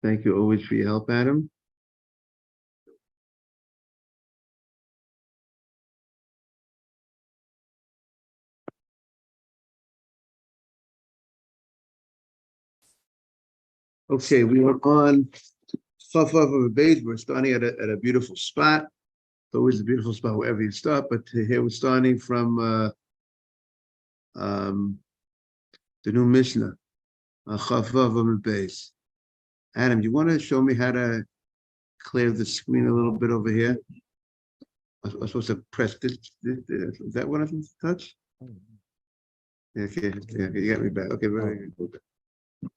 Thank you always for your help, Adam. Okay, we are on Succah of a base. We're starting at a beautiful spot. It's always a beautiful spot wherever you start, but here we're starting from the new Mishnah, Succah of a base. Adam, you want to show me how to clear the screen a little bit over here? I'm supposed to press this. Is that what I'm supposed to touch? Okay, yeah, you got me back. Okay, very good.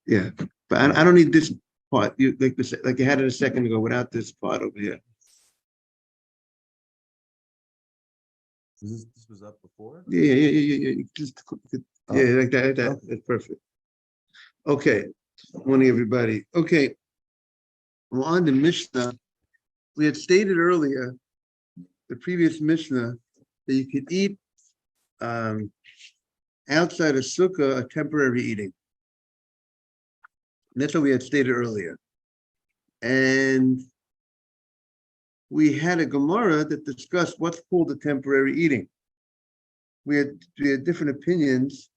Yeah, but I don't need this part. You like you had it a second ago without this part over here. This was up before? Yeah. Yeah, like that. That's perfect. Okay, morning everybody. Okay, well, on the Mishnah, we had stated earlier, the previous Mishnah, that you could eat outside of Sukkah a temporary eating. And that's what we had stated earlier. And we had a Gemara that discussed what's called a temporary eating. We had different opinions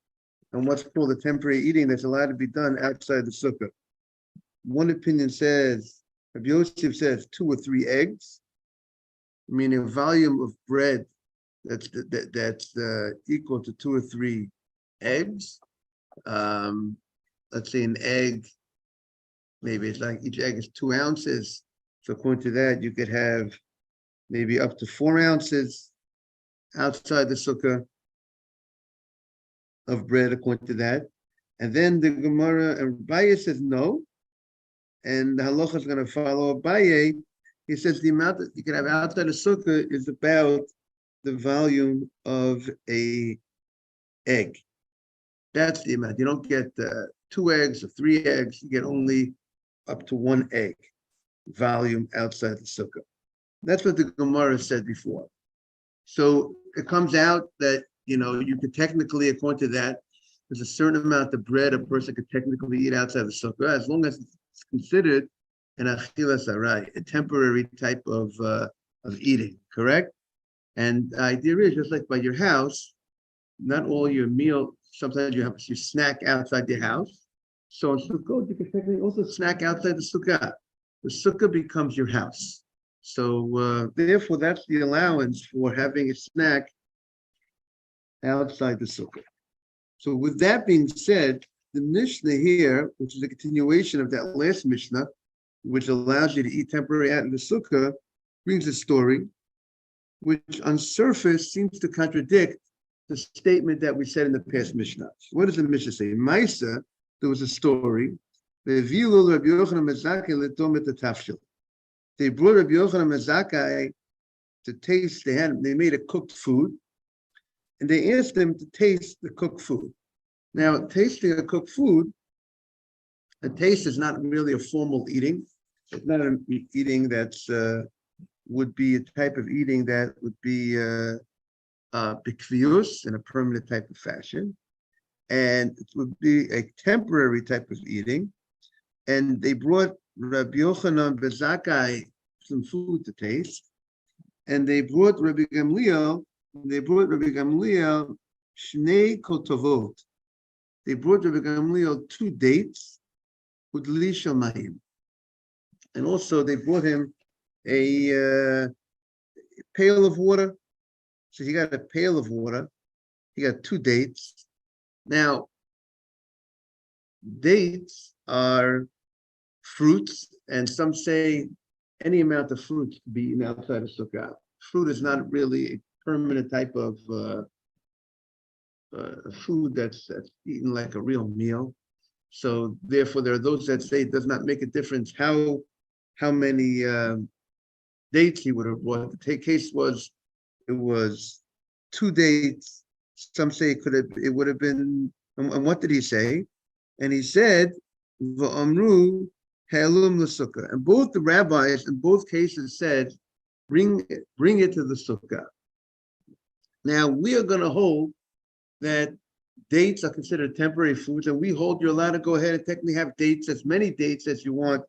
on what's called a temporary eating that's allowed to be done outside the Sukkah. One opinion says, Rabbi Yosef says 2 or 3 eggs, meaning a volume of bread that's equal to 2 or 3 eggs. Let's say an egg, maybe it's like each egg is 2 ounces. So according to that, you could have maybe up to 4 ounces outside the Sukkah of bread, according to that. And then the Gemara, and Abaye says no. And the halacha is going to follow Abaye. He says the amount that you can have outside the Sukkah is about the volume of a egg. That's the amount. You don't get 2 eggs or 3 eggs. You get only up to 1 egg volume outside the Sukkah. That's what the Gemara said before. So it comes out that, you could technically, according to that, there's a certain amount of bread a person could technically eat outside the Sukkah, as long as it's considered an achilas aray, a temporary type of eating, correct? And the idea is just like by your house, not all your meal, sometimes you snack outside your house. So in Sukkot, you can technically also snack outside the Sukkah. The Sukkah becomes your house. So therefore, that's the allowance for having a snack outside the Sukkah. So with that being said, the Mishnah here, which is a continuation of that last Mishnah, which allows you to eat temporary out in the Sukkah, brings a story which on surface seems to contradict the statement that we said in the past Mishnah. What does the Mishnah say? Maisa, there was a story. They brought Rabbi Yochanan Zakkai to taste. They made a cooked food, and they asked them to taste the cooked food. Now, tasting a cooked food, a taste is not really a formal eating. It's not an eating that's would be a type of eating that would be bikvius in a permanent type of fashion, and it would be a temporary type of eating. And they brought Rabbi Yochanan Zakkai some food to taste, and they brought Rabbi Gamliel. Shnei kotovot. They brought Rabbi Gamliel 2 dates, udli shamayim, and also they brought him a pail of water. So he got a pail of water. He got 2 dates. Now, dates are fruits, and some say any amount of fruit to be eaten outside of Sukkah. Fruit is not really a permanent type of food that's eaten like a real meal. So therefore, there are those that say it does not make a difference how many dates he would have brought. The case was, it was 2 dates. Some say it would have been. And what did he say? And he said, "V'amru halum l'sukkah." And both the rabbis in both cases said, "Bring it to the sukkah." Now we are going to hold that dates are considered temporary foods, and we hold you're allowed to go ahead and technically have dates, as many dates as you want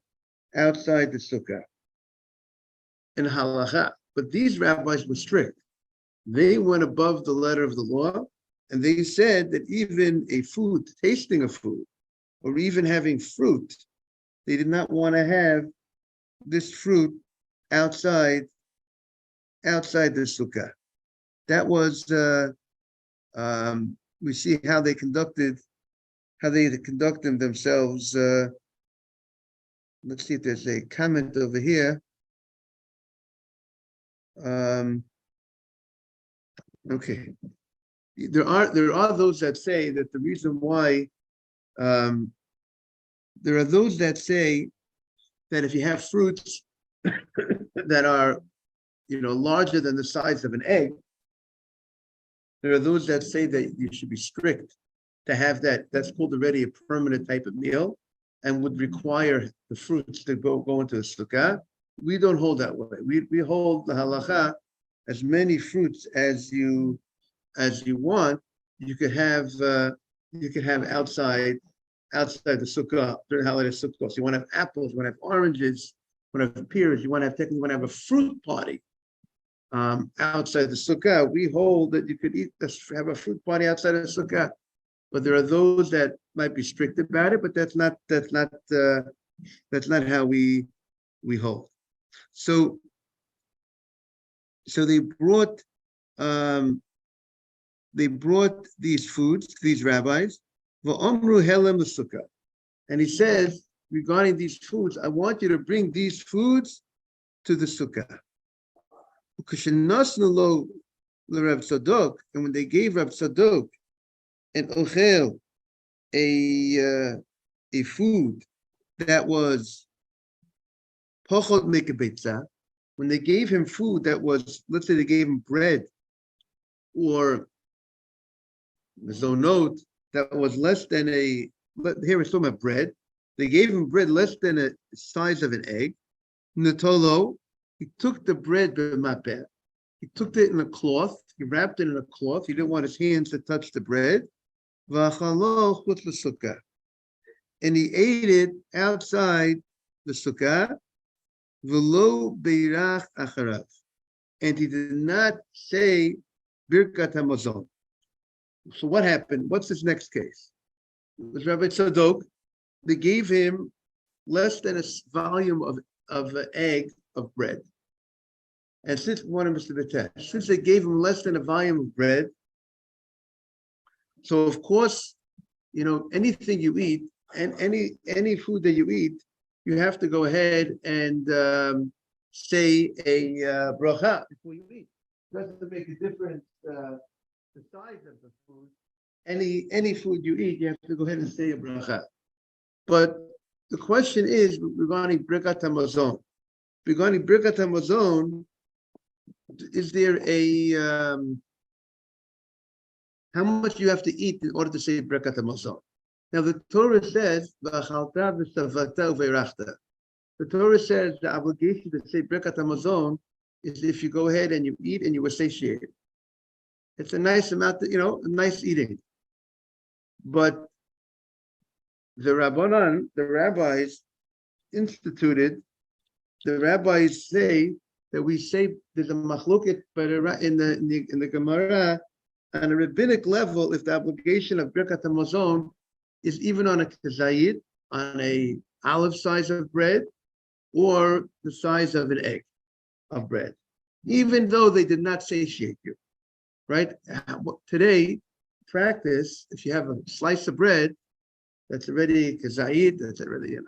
outside the sukkah in halacha. But these rabbis were strict. They went above the letter of the law, and they said that even a food, tasting a food, or even having fruit, they did not want to have this fruit outside the sukkah. That was we see how they conduct themselves. Let's see if there's a comment over here. Okay, there are those that say that the reason why there are those that say that if you have fruits that are larger than the size of an egg, there are those that say that you should be strict to have that. That's called already a permanent type of meal and would require the fruits to go into the sukkah. We don't hold that way. We hold the halacha, as many fruits as you want. You could have outside the sukkah during holiday sukkah. So you want to have apples, you want to have oranges, you want to have pears, you want to have a fruit party outside the sukkah. We hold that you could have a fruit party outside of the sukkah, but there are those that might be strict about it. But that's not how we hold. So they brought these foods, these rabbis, v'omru helem l'sukkah, and he says regarding these foods, I want you to bring these foods to the sukkah. And when they gave Rav Tzadok an ochel, a food that was pochot mekebetza, when they gave him food that was, let's say they gave him bread or zonot that was less than here we're talking about bread. They gave him bread less than a size of an egg. Netolo, he took the bread, he took it in a cloth, he wrapped it in a cloth, he didn't want his hands to touch the bread. And he ate it outside the sukkah. And he did not say Birkat HaMazon. So what happened? What's this next case? It was Rabbi Tzadok. They gave him less than a volume of an egg of bread. And since they gave him less than a volume of bread, so of course, anything you eat and any food that you eat, you have to go ahead and say a bracha before you eat. Doesn't make a difference the size of the food. Any food you eat, you have to go ahead and say a bracha. But the question is regarding Birkat HaMazon. Regarding Birkat HaMazon, is there how much you have to eat in order to say Birkat HaMazon? Now the Torah says, the Torah says the obligation to say Birkat HaMazon is if you go ahead and you eat and you were satiated. It's a nice amount, nice eating. But the Rabbanan, the rabbis the rabbis say that we say there's a machloket in the Gemara on a rabbinic level if the obligation of Birkat HaMazon is even on a kazayit, on a olive size of bread, or the size of an egg of bread, even though they did not satiate you, right? Today, practice, if you have a slice of bread, that's already kazayit, that's already an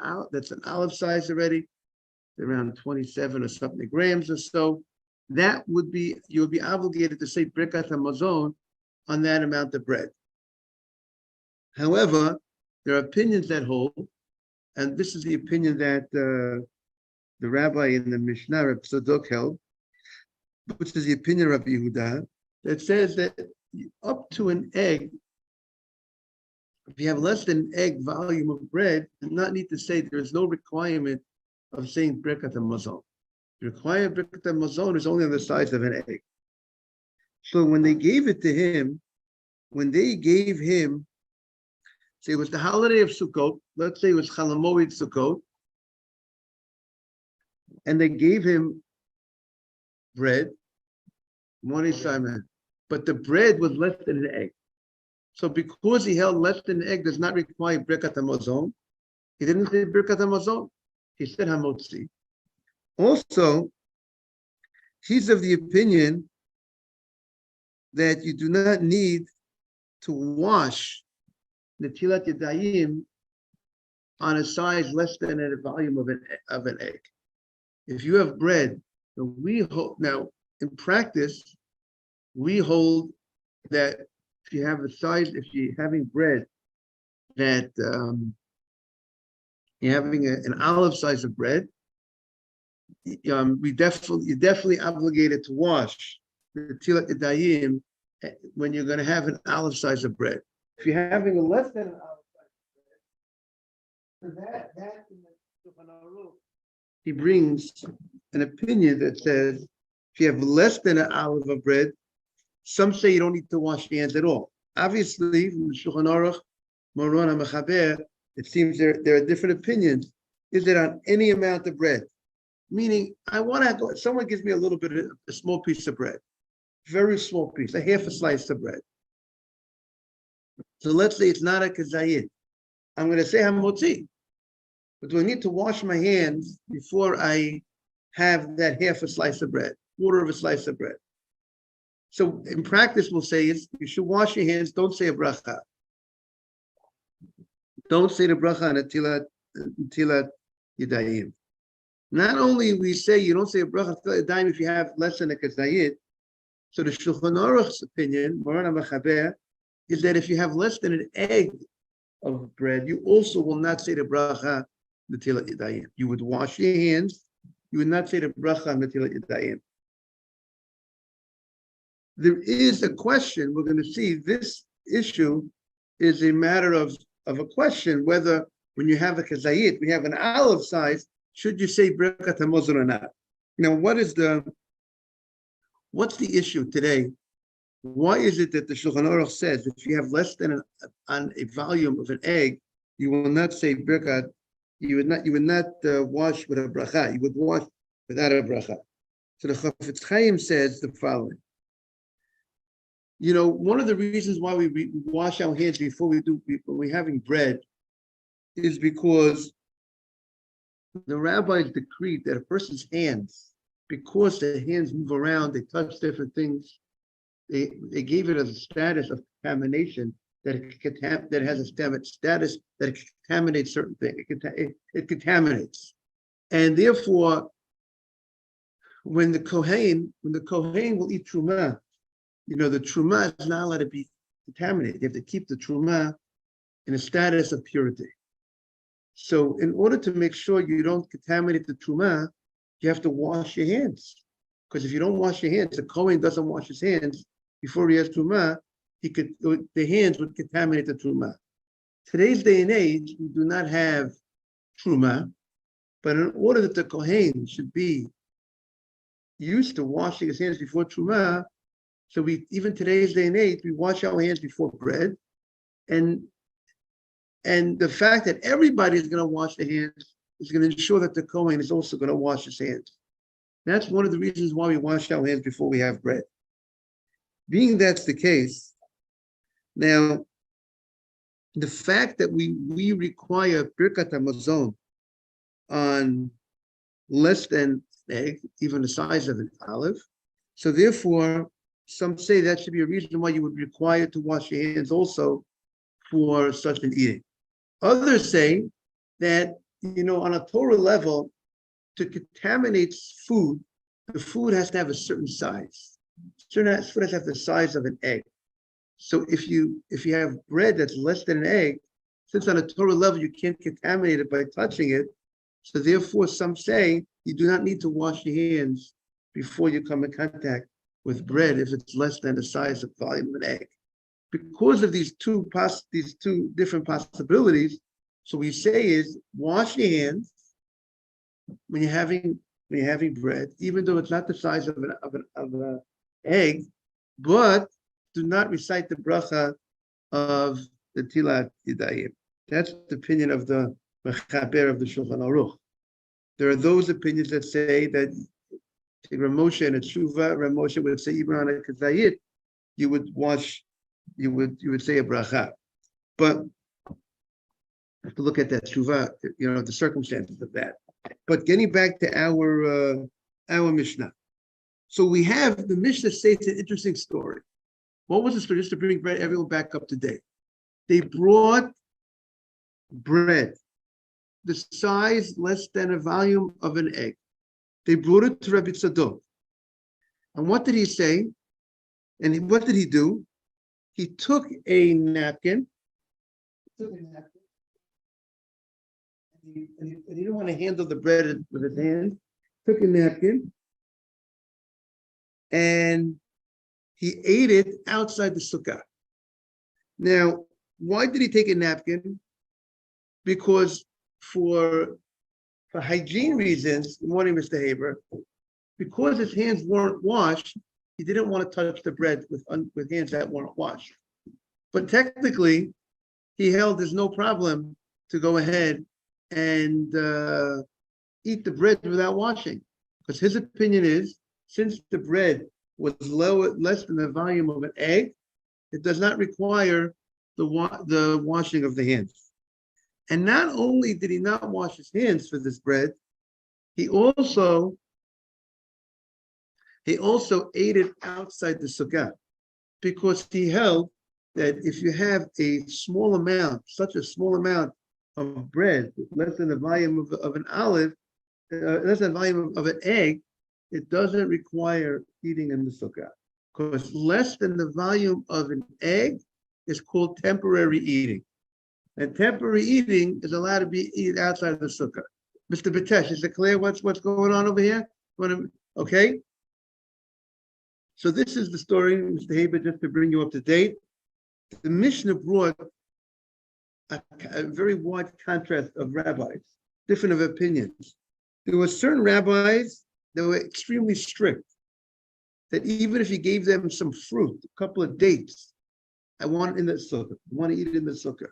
olive size already, around 27 or something grams or so. That would be, you would be obligated to say Birkat HaMazon on that amount of bread. However, there are opinions that hold, and this is the opinion that the rabbi in the Mishnah, Reb Tzadok, held, which is the opinion of Yehuda, that says that up to an egg, if you have less than an egg volume of bread, you do not need to say, there is no requirement of saying Birkat HaMazon. The requirement of Birkat HaMazon is only on the size of an egg. So when they gave it to him, say it was the holiday of Sukkot, let's say it was Chalamoid Sukkot, and they gave him bread, morning Simon, but the bread was less than an egg. So because he held less than an egg does not require Birkat HaMazon, he didn't say Birkat HaMazon, he said Hamotzi. Also, he's of the opinion that you do not need to wash Netilat Yadayim on a size less than a volume of an egg. If you have bread, we hold, now in practice, we hold that if you have a size, if you're having bread that you're having an olive size of bread, you're definitely obligated to wash the Tilat Yadayim when you're going to have an olive size of bread. If you're having a less than an olive size of bread, that in the Shulchan Aruch, he brings an opinion that says if you have less than an olive of bread, some say you don't need to wash your hands at all. Obviously, from the Shulchan Aruch, Moron HaMechaber, it seems there are different opinions. Is it on any amount of bread? Meaning, I want to go, someone gives me a little bit of a small piece of bread, very small piece, a half a slice of bread. So let's say it's not a kazayit. I'm going to say hamotzi, but do I need to wash my hands before I have that half a slice of bread, quarter of a slice of bread? So in practice, we'll say is you should wash your hands. Don't say a bracha. Don't say the bracha on Netilat Yadayim. Not only we say you don't say a bracha Yadayim if you have less than a kazayit. So the Shulchan Aruch's opinion, Moran HaMechaber, is that if you have less than an egg of bread, you also will not say the bracha Netilat Yadayim. You would wash your hands. You would not say the bracha Netilat Yadayim. There is a question. We're going to see this issue is a matter of a question whether when you have a kazayit, we have an olive size, should you say Birkat HaMazon or not? Now, what's the issue today? Why is it that the Shulchan Aruch says if you have less than on a volume of an egg, you will not say Birkat, you would not wash with a bracha, you would wash without a bracha. So the Chafetz Chaim says the following. One of the reasons why we wash our hands before when we're having bread is because the rabbis decreed that a person's hands, because their hands move around, they touch different things, they gave it as a status of contamination that it has a status that it contaminates certain things. It contaminates, and therefore, when the Kohen will eat truma, the truma is not allowed to be contaminated. You have to keep the truma in a status of purity. So in order to make sure you don't contaminate the truma, you have to wash your hands. Because if you don't wash your hands, the Kohen doesn't wash his hands before he has truma, the hands would contaminate the truma. Today's day and age, we do not have truma, but in order that the Kohen should be used to washing his hands before truma, so even today's day and age, we wash our hands before bread, and the fact that everybody is going to wash their hands is going to ensure that the Kohen is also going to wash his hands. That's one of the reasons why we wash our hands before we have bread. Being that's the case, now the fact that we require Birkat HaMazon on less than an egg, even the size of an olive, so therefore some say that should be a reason why you would require to wash your hands also for such an eating. Others say that, on a Torah level, to contaminate food, the food has to have a certain size. Food has to have the size of an egg. So if you have bread that's less than an egg, since on a Torah level you can't contaminate it by touching it, so therefore some say you do not need to wash your hands before you come in contact with bread if it's less than the size of volume of an egg. Because of these two different possibilities, so we say is wash your hands when you're having bread, even though it's not the size of an egg, but do not recite the bracha of the Tilat Yadayim. That's the opinion of the Mechaber of the Shulchan Aruch. There are those opinions that say that Ramosha and a tshuva, Ramosha would say even on a kazayit, you would wash, you would say a bracha. But have to look at that tshuva, the circumstances of that. But getting back to our Mishnah. So we have the Mishnah states an interesting story. What was the story? Just to bring everyone back up to date. They brought bread, the size less than a volume of an egg. They brought it to Rabbi Tzadok. And what did he say? And what did he do? He took a napkin. And he didn't want to handle the bread with his hand. Took a napkin and he ate it outside the sukkah. Now, why did he take a napkin? Because for hygiene reasons, good morning, Mr. Haber, because his hands weren't washed, he didn't want to touch the bread with hands that weren't washed. But technically, he held there's no problem to go ahead and eat the bread without washing. Because his opinion is, since the bread was less than the volume of an egg, it does not require the washing of the hands. And not only did he not wash his hands for this bread, he also ate it outside the sukkah, because he held that if you have a small amount, such a small amount of bread, less than the volume of an olive, less than the volume of an egg, it doesn't require eating in the sukkah. Because less than the volume of an egg is called temporary eating. And temporary eating is allowed to be eaten outside of the sukkah. Mr. Batesh, is it clear what's going on over here? Okay. So this is the story, Mr. Haber, just to bring you up to date. The Mishnah brought a very wide contrast of rabbis, different of opinions. There were certain rabbis that were extremely strict, that even if you gave them some fruit, a couple of dates, I want it in the sukkah, I want to eat it in the sukkah.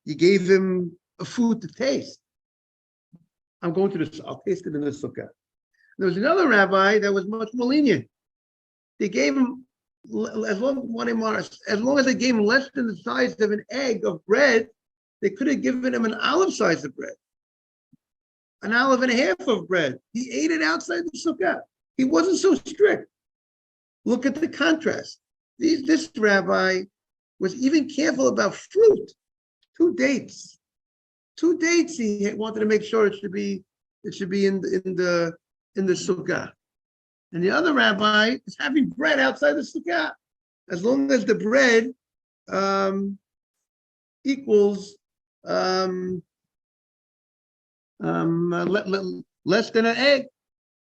You gave him a food to taste. I'm going to I'll taste it in the sukkah. There was another rabbi that was much more lenient. They gave him, as long as they gave him less than the size of an egg of bread, they could have given him an olive size of bread, an olive and a half of bread. He ate it outside the sukkah. He wasn't so strict. Look at the contrast. This rabbi was even careful about fruit. Two dates. He wanted to make sure it should be in the sukkah. And the other rabbi is having bread outside the sukkah, as long as the bread equals less than an egg,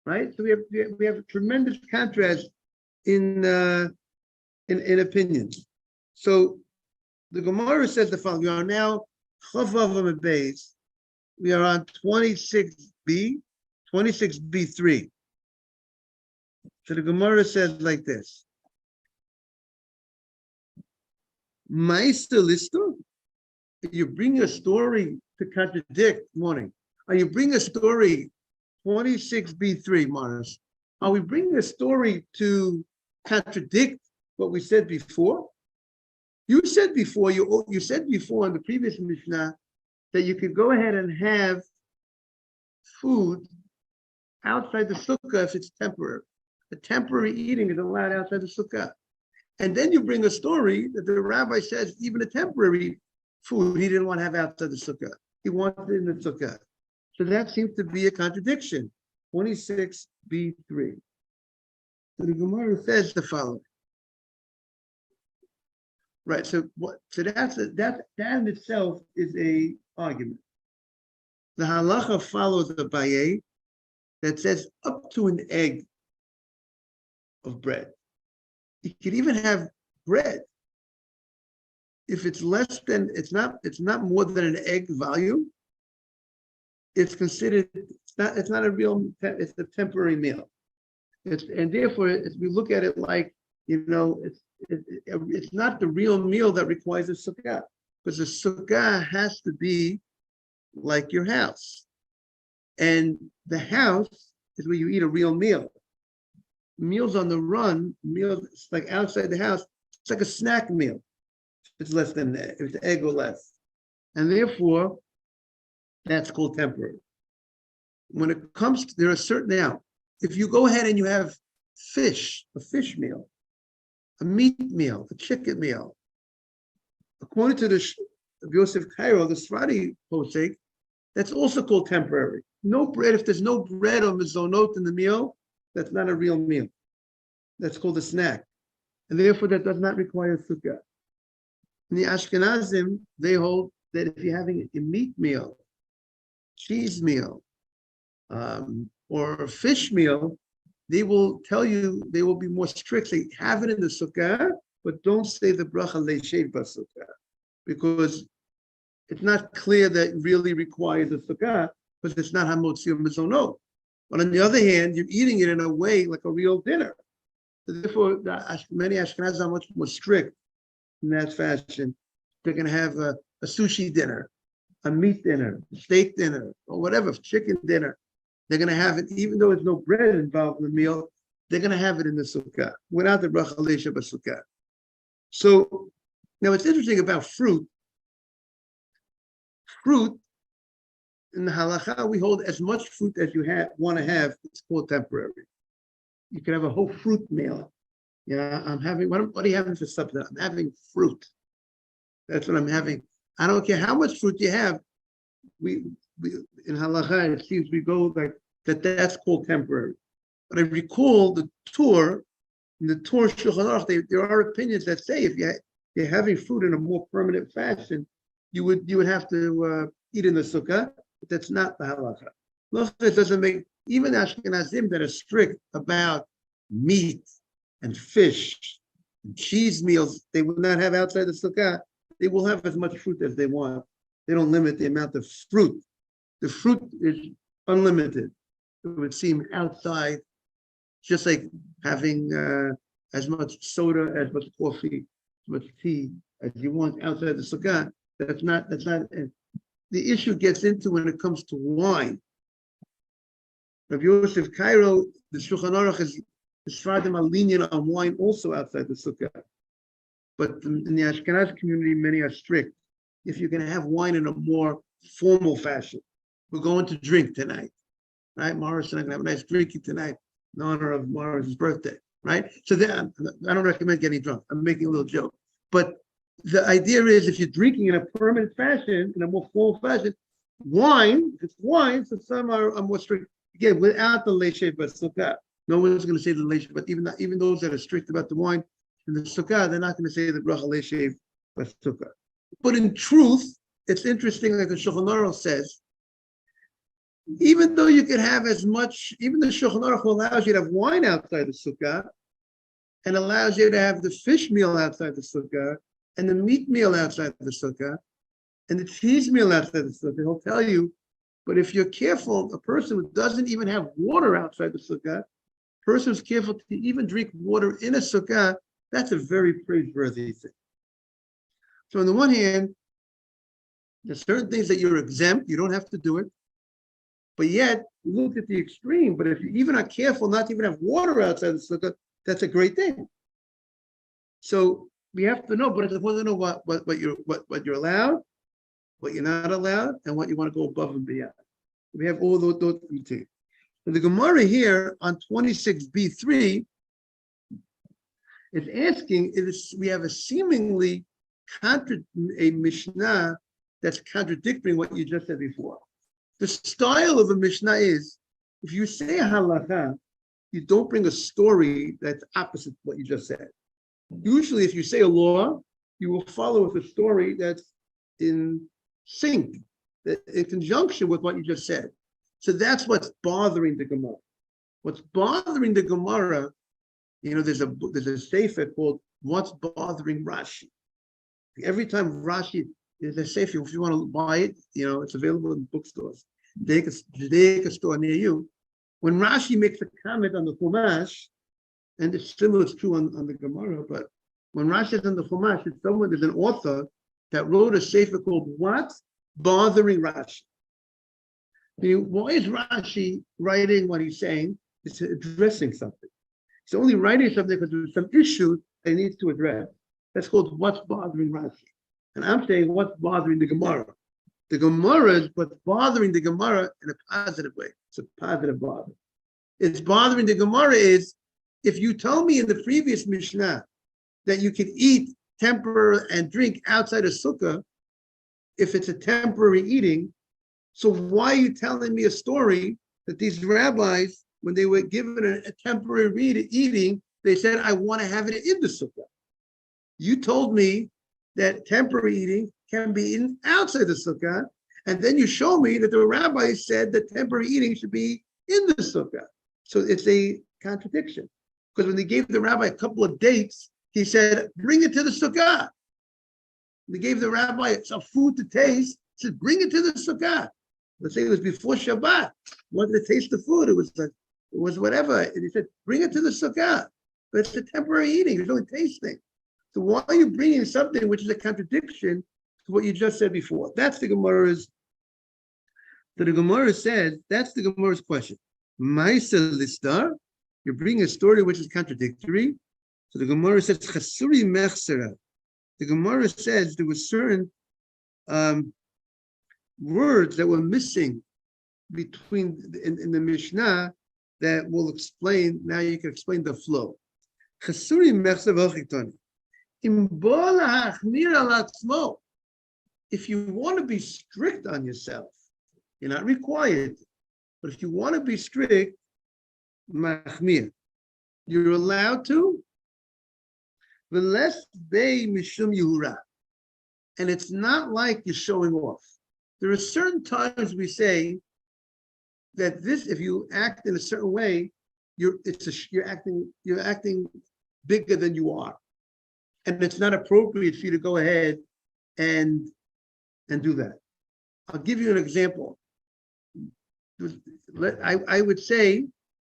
right? So we have a tremendous contrast in opinions. So the Gemara says the following: we are now Chavav Beis. We are on 26b, 26b3. So the Gemara says like this: Meister Lister, you bring a story to contradict. Morning. Are you bring a story 26b3, Morris? Are we bringing a story to contradict what we said before? You said before in the previous Mishnah that you could go ahead and have food outside the sukkah if it's temporary. The temporary eating is allowed outside the sukkah. And then you bring a story that the rabbi says even a temporary food he didn't want to have outside the sukkah. He wanted it in the sukkah. So that seems to be a contradiction. 26b3. So the Gemara says the following. Right. So that in itself is a argument. The halacha follows the Abaye that says up to an egg of bread. You could even have bread if it's less than, it's not more than an egg volume. It's considered, it's not a real, it's a temporary meal. And therefore, as we look at it like, it's not the real meal that requires a sukkah, because the sukkah has to be like your house. And the house is where you eat a real meal. Meals on the run, meals like outside the house, it's like a snack meal. It's less than that, if the egg or less. And therefore, that's called temporary. When it comes to, there are certain, now, if you go ahead and you have fish, a fish meal, a meat meal, a chicken meal, according to the Yosef Cairo, the Sephardi posek, that's also called temporary. No bread, if there's no bread or mezonot in the meal, that's not a real meal. That's called a snack. And therefore, that does not require sukkah. In the Ashkenazim, they hold that if you're having a meat meal, cheese meal, or a fish meal, they will tell you, they will be more strict. Say, have it in the sukkah, but don't say the bracha leishev b'sukkah, because it's not clear that it really requires a sukkah, because it's not hamotzi or mezonot. But on the other hand, you're eating it in a way like a real dinner. So therefore, many Ashkenazis are much more strict in that fashion. They're going to have a sushi dinner, a meat dinner, a steak dinner, or whatever, chicken dinner. They're going to have it, even though there's no bread involved in the meal, they're going to have it in the sukkah, without the bracha leisha b'sukkah. So, now what's interesting about fruit, in the halacha, we hold as much fruit as you want to have, it's called temporary. You can have a whole fruit meal. Yeah, I'm having, what are you having for supper? I'm having fruit. That's what I'm having. I don't care how much fruit you have. We in halacha, it seems we go like that. That's called temporary. But I recall the tour, in the tour Shulchan Aruch, there are opinions that say if you're having fruit in a more permanent fashion, you would have to eat in the sukkah. But that's not the halacha. It doesn't make, even Ashkenazim that are strict about meat and fish and cheese meals, they will not have outside the sukkah. They will have as much fruit as they want. They don't limit the amount of fruit. The fruit is unlimited. It would seem outside, just like having as much soda, as much coffee, as much tea as you want outside the sukkah. That's not. The issue gets into when it comes to wine. Rav Yosef Cairo, the Shulchan Aruch is Sfardim are lenient on wine also outside the sukkah. But in the Ashkenaz community, many are strict. If you're going to have wine in a more formal fashion, we're going to drink tonight, right? Morris and I are going to have a nice drinking tonight in honor of Morris's birthday, right? So then, I don't recommend getting drunk. I'm making a little joke. But the idea is if you're drinking in a permanent fashion, in a more formal fashion, wine, if it's wine, so some are more strict. Again, without the leishev b'sukkah, no one's going to say the leishev, but even those that are strict about the wine in the sukkah, they're not going to say the bracha leishev b'sukkah. But in truth, it's interesting, like the Shulchan Aruch says, even though you could have as much, even the Shulchan Aruch allows you to have wine outside the sukkah, and allows you to have the fish meal outside the sukkah, and the meat meal outside the sukkah, and the cheese meal outside the sukkah. He'll tell you, but if you're careful, a person who doesn't even have water outside the sukkah, a person who's careful to even drink water in a sukkah, that's a very praiseworthy thing. So on the one hand, there's certain things that you're exempt, you don't have to do it. But yet, look at the extreme. But if you even are careful not to even have water outside the sukkah, that's a great thing. So we have to know, but it's important to know what you're allowed, what you're not allowed, and what you want to go above and beyond. We have all those things. And the Gemara here on 26b3 is asking, we have a seemingly a Mishnah that's contradicting what you just said before. The style of a Mishnah is, if you say a halacha, you don't bring a story that's opposite what you just said. Usually, if you say a law, you will follow with a story that's in sync, in conjunction with what you just said. So that's what's bothering the Gemara. What's bothering the Gemara, there's a sefer called "What's Bothering Rashi." Every time Rashi is a sefer, if you want to buy it, it's available in bookstores. Take a store near you. When Rashi makes a comment on the Chumash, and it's similar, it's true on the Gemara, but when Rashi is on the Chumash, there's an author that wrote a sefer called "What's Bothering Rashi." Why is Rashi writing what he's saying? It's addressing something. He's only writing something because there's some issues they need to address. That's called what's bothering Rashi. And I'm saying what's bothering the Gemara. The Gemara is what's bothering the Gemara in a positive way. It's a positive bother. It's bothering the Gemara is if you told me in the previous Mishnah that you can eat temporary and drink outside of Sukkah, if it's a temporary eating, so why are you telling me a story that these rabbis, when they were given a temporary eating, they said, I want to have it in the Sukkah. You told me that temporary eating can be eaten outside the Sukkah, and then you show me that the rabbi said that temporary eating should be in the Sukkah. So it's a contradiction. Because when they gave the rabbi a couple of dates, he said, bring it to the Sukkah. They gave the rabbi some food to taste, he said, bring it to the Sukkah. Let's say it was before Shabbat. Wanted to taste the food. It was whatever. And he said, bring it to the Sukkah. But it's a temporary eating. It's only tasting. So why are you bringing something which is a contradiction to what you just said before? That's the Gemara's. So the Gemara says, that's the Gemara's question. Maisa listar, you're bringing a story which is contradictory. So the Gemara says, Chasuri mechsera. The Gemara says there were certain words that were missing between in the Mishnah that will explain. Now you can explain the flow. Chasuri mechsera v'chiktoni. If you want to be strict on yourself, you're not required, but if you want to be strict, machmir, you're allowed to. V'les bei mishum yehura, and it's not like you're showing off. There are certain times we say that this, if you act in a certain way, you're acting bigger than you are. And it's not appropriate for you to go ahead and do that. I'll give you an example. I would say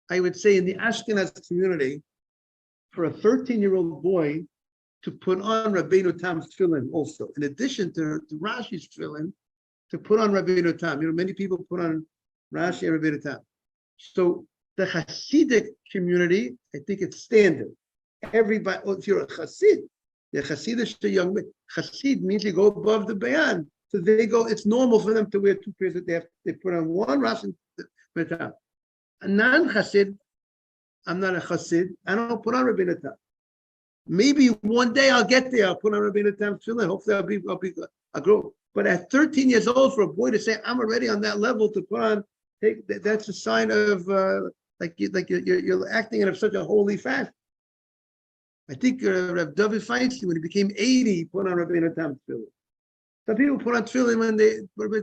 in the Ashkenaz community, for a 13-year-old boy to put on Rabbeinu Tam's tefillin also, in addition to Rashi's tefillin, to put on Rabbeinu Tam. Many people put on Rashi and Rabbeinu Tam. So the Hasidic community, I think it's standard. Everybody, if you're a Hasid, the Hasidic young man, Hasid means you go above the Bayan. So they go, it's normal for them to wear two pairs that they put on one Rashi and Tam. A non-Hasid, I'm not a Hasid, I don't put on Rabbeinu Tam. Maybe one day I'll get there, I'll put on Rabbeinu Tam tefillin, hopefully I'll grow. But at 13 years old, for a boy to say, I'm already on that level to put on, that's a sign of you're acting in such a holy fashion. I think Rav David Feinstein, when he became 80, he put on Rabbeinu Tam tefillin. Some people put on tefillin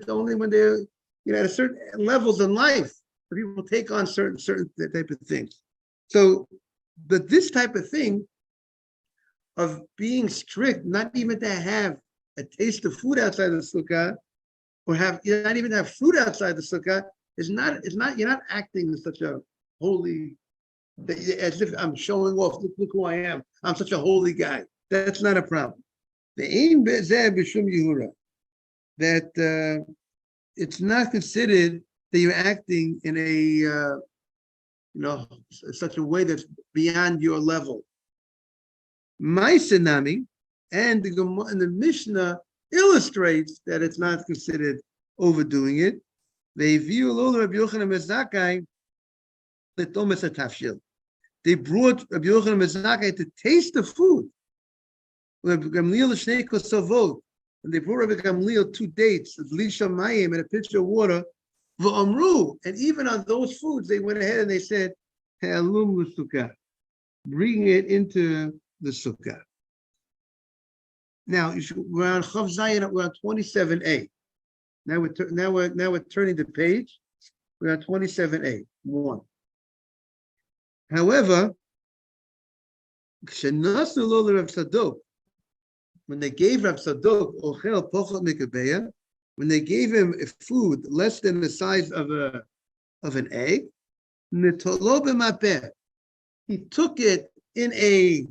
only when they're at a certain levels in life. Some people take on certain type of things. So, but this type of thing of being strict, not even to have a taste of food outside the sukkah, or not even have fruit outside the sukkah, you're not acting in such a holy, as if I'm showing off, look who I am. I'm such a holy guy. That's not a problem. The aim b'shum yehura, that it's not considered that you're acting in a such a way that's beyond your level. My Sinami, and the Mishnah illustrates that it's not considered overdoing it. They view Rabbi Yochanan Mezakai the Thomas Atafshil. They brought Rabbi Yochanan Mezakai to taste the food. Rabbi Gamliel Shnei Kosovot, and they brought Rabbi Gamliel 2 dates, Lisha Mayim, and a pitcher of water. V'amru, and even on those foods, they went ahead and they said, "Halum l'sukkah," bring it into the sukkah. Now we're on Chav Zayin. We're on 27a. Now we're turning the page. We're on 27a. 1. However, when they gave Rav Sadok ochel pochot mikabeya, when they gave him a food less than the size of an egg, he took it in a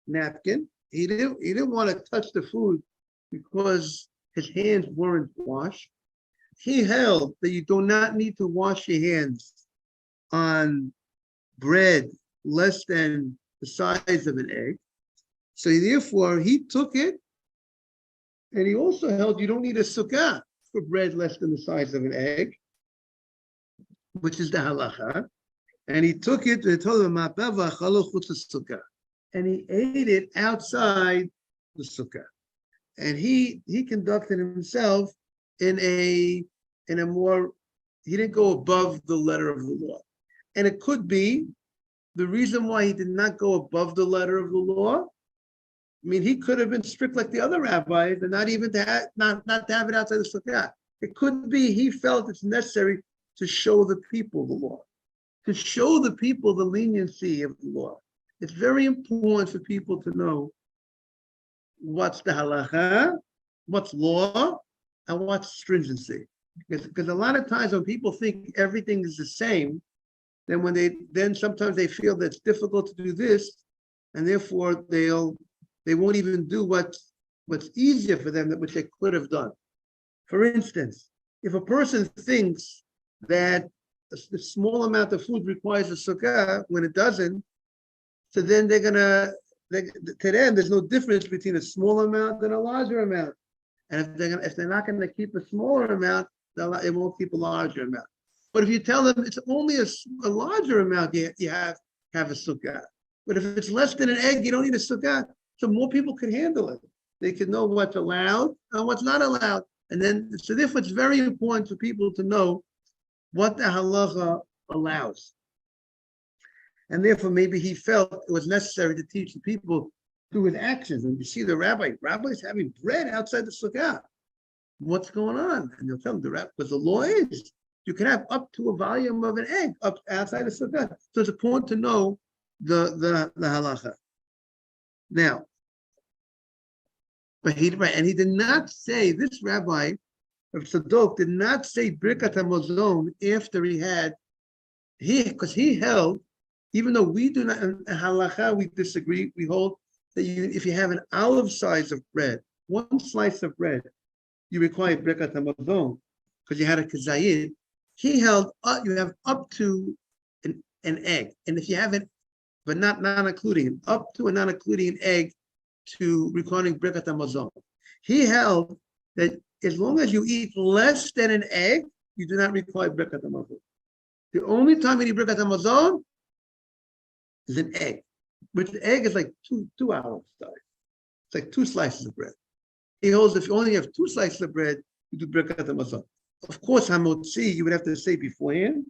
napkin. He didn't want to touch the food because his hands weren't washed. he held that you do not need to wash your hands on bread less than the size of an egg. So therefore, he took it, and he also held you don't need a sukkah for bread less than the size of an egg, which is the halacha. And he took it and told him, sukkah, and he ate it outside the sukkah. And he conducted himself in a more, he didn't go above the letter of the law. And it could be the reason why he did not go above the letter of the law. I mean, he could have been strict like the other rabbis and not even to have, not to have it outside the sukkah. It could be he felt it's necessary to show the people the law, to show the people the leniency of the law. It's very important for people to know what's the halacha, what's law, and what's stringency. Because a lot of times when people think everything is the same, then sometimes they feel that it's difficult to do this, and therefore they won't even do what's easier for them, which they could have done. For instance, if a person thinks that a small amount of food requires a sukkah when it doesn't, so then to them, there's no difference between a small amount and a larger amount. And if they're not going to keep a smaller amount, they won't keep a larger amount. But if you tell them it's only a larger amount you have a sukkah. But if it's less than an egg, you don't need a sukkah. So more people can handle it. They can know what's allowed and what's not allowed. And then, so therefore, it's very important for people to know what the halacha allows. And therefore, maybe he felt it was necessary to teach the people through his actions. And you see the rabbis having bread outside the sukkah. What's going on? And they'll tell them because the law is you can have up to a volume of an egg up outside the sukkah. So it's important to know the halacha. Now, but he did not say, this rabbi of Tzadok did not say Birkat HaMazon after because he held, even though we do not, in halacha we disagree, we hold that if you have an olive size of bread, one slice of bread, you require Birkat HaMazon because you had a kazayid. He held you have up to an egg, and if you have it, but not including up to and not including an egg to requiring Birkat HaMazon. He held that as long as you eat less than an egg, you do not require Birkat HaMazon. The only time you need Birkat HaMazon is an egg, which the egg is like two olive size. It's like 2 slices of bread. He holds if you only have 2 slices of bread, you do Birkat HaMazon. Of course, hamotzi, you would have to say beforehand,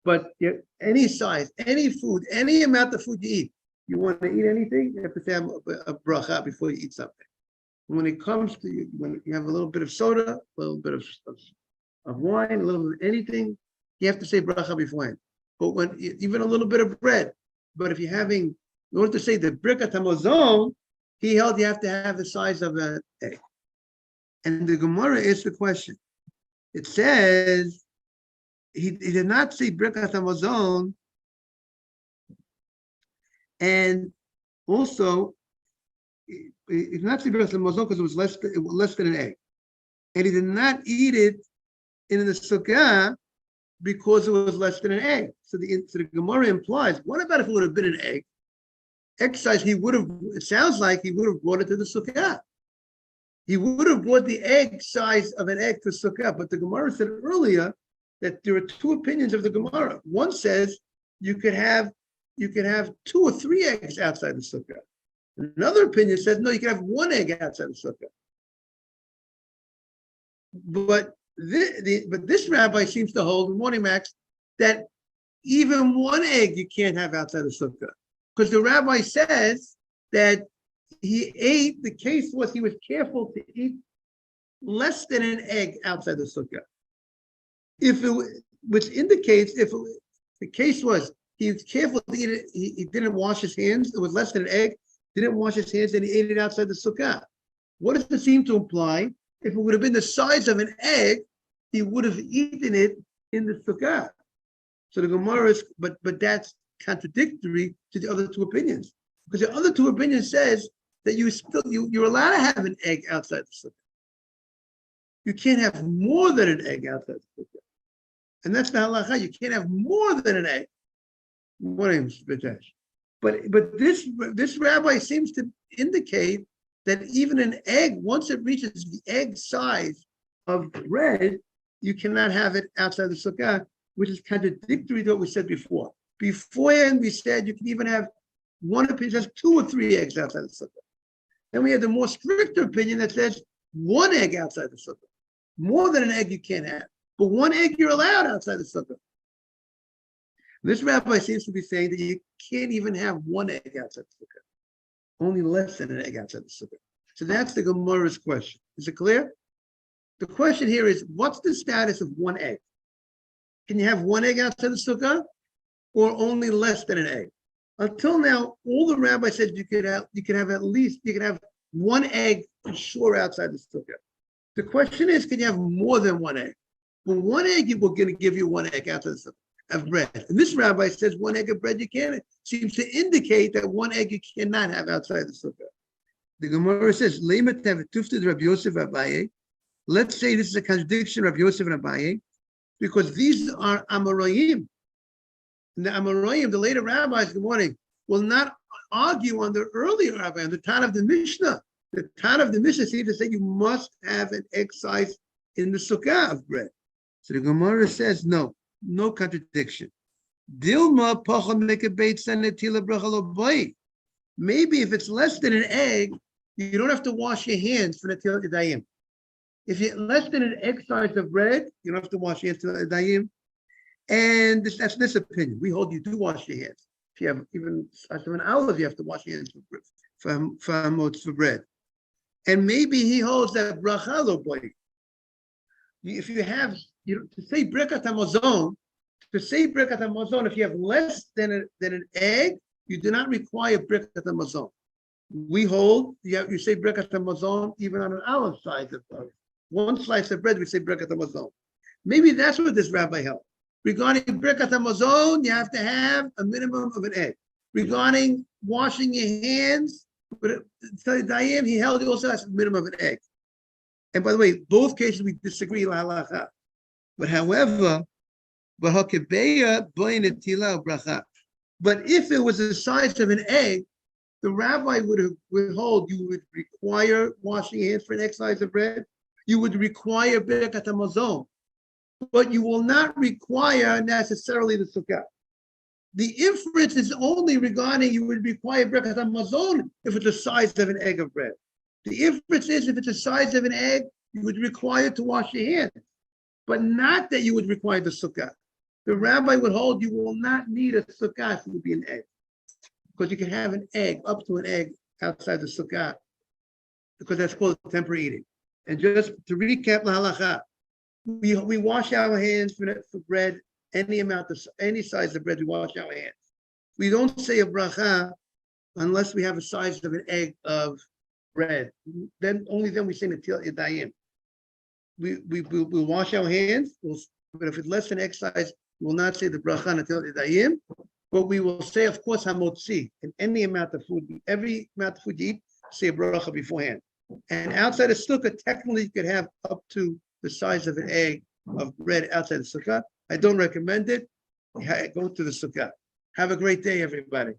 but any size, any food, any amount of food you eat, you want to eat anything, you have to say a bracha before you eat something. When it comes to when you have a little bit of soda, a little bit of wine, a little bit of anything, you have to say bracha beforehand. But when even a little bit of bread, but if you're having, in order to say the Birkat HaMazon, he held you have to have the size of an egg. And the Gemara is the question. It says he did not say Birkat HaMazon, and also he did not say Birkat HaMazon because it was less than an egg, and he did not eat it in the sukkah because it was less than an egg. So the Gemara implies, what about if it would have been an egg? Egg size, it sounds like he would have brought it to the sukkah. He would have brought the egg size of an egg to sukkah, but the Gemara said earlier that there are 2 opinions of the Gemara. One says you could have 2 or 3 eggs outside the sukkah. Another opinion says no, you can have 1 egg outside the sukkah. But this rabbi seems to hold, morning Max, that even 1 egg you can't have outside the sukkah, because the rabbi says that he ate. The case was he was careful to eat less than an egg outside the sukkah. Which indicates the case was he was careful to eat it, he didn't wash his hands. It was less than an egg. Didn't wash his hands, and he ate it outside the sukkah. What does it seem to imply? If it would have been the size of an egg, he would have eaten it in the sukkah. So the Gemara is, but that's contradictory to the other 2 opinions, because the other 2 opinions says that you're allowed to have an egg outside the sukkah. You can't have more than an egg outside the sukkah. And that's the halacha. You can't have more than an egg. Morning, Bitesh. But this rabbi seems to indicate that even an egg, once it reaches the egg size of bread, you cannot have it outside the sukkah, which is contradictory to what we said before. Beforehand, we said you can even have one opinion, just 2 or 3 eggs outside the sukkah. Then we had the more stricter opinion that says 1 egg outside the sukkah. More than an egg you can't have. But 1 egg you're allowed outside the sukkah. This rabbi seems to be saying that you can't even have 1 egg outside the sukkah. Only less than an egg outside the sukkah. So that's the Gemara's question. Is it clear? The question here is, what's the status of 1 egg? Can you have 1 egg outside the sukkah, or only less than an egg? Until now, all the rabbi said you could have 1 egg for sure outside the sukkah. The question is, can you have more than 1 egg? Well, 1 egg, we're going to give you 1 egg outside the sukkah of bread. And this rabbi says 1 egg of bread you can't. It seems to indicate that 1 egg you cannot have outside the sukkah. The Gemara says, Rabbi Yosef Abaye. Let's say this is a contradiction of Yosef and Abaye, because these are Amoraim. And the Amoraim, the later rabbis, good morning, will not argue on the earlier rabbi, on the Tan of the Mishnah. The Tan of the Mishnah seems to say you must have an egg size in the sukkah of bread. So the Gemara says, no contradiction. Dilma maybe if it's less than an egg, you don't have to wash your hands for Netilat Yadayim. If you're less than an egg size of bread, you don't have to wash your hands for Yadayim. And that's this opinion. We hold you do wash your hands. If you have even size of an olive, you have to wash your hands for bread. And maybe he holds that bracha lo boy. If you have, to say Birkat HaMazon, if you have less than an egg, you do not require Birkat HaMazon. We hold, you say Birkat HaMazon even on an olive size of 1 slice of bread, we say Birkat HaMazon. Maybe that's what this rabbi held. Regarding Birkat HaMazon, you have to have a minimum of an egg. Regarding washing your hands, but Dayim, he held, he also has a minimum of an egg. And by the way, both cases we disagree, la halacha. But however, but if it was the size of an egg, the rabbi would hold you would require washing your hands for an egg size of bread. You would require Birkat HaMazon, but you will not require necessarily the sukkah. The inference is only regarding you would require Birkat HaMazon if it's the size of an egg of bread. The inference is if it's the size of an egg, you would require to wash your hands, but not that you would require the sukkah. The rabbi would hold you will not need a sukkah if it would be an egg, because you can have an egg, up to an egg, outside the sukkah, because that's called temporary eating. And just to recap the halacha, we wash our hands for bread, any size of bread, we wash our hands. We don't say a bracha unless we have a size of an egg of bread. Only then we say Netilat Yadayim. We'll wash our hands, but if it's less than egg size, we will not say the bracha Netilat Yadayim, but we will say, of course, hamotzi. In any amount of food, every amount of food you eat, say a bracha beforehand. And outside of sukkah, technically you could have up to the size of an egg of bread outside the sukkah. I don't recommend it. Go to the sukkah. Have a great day, everybody.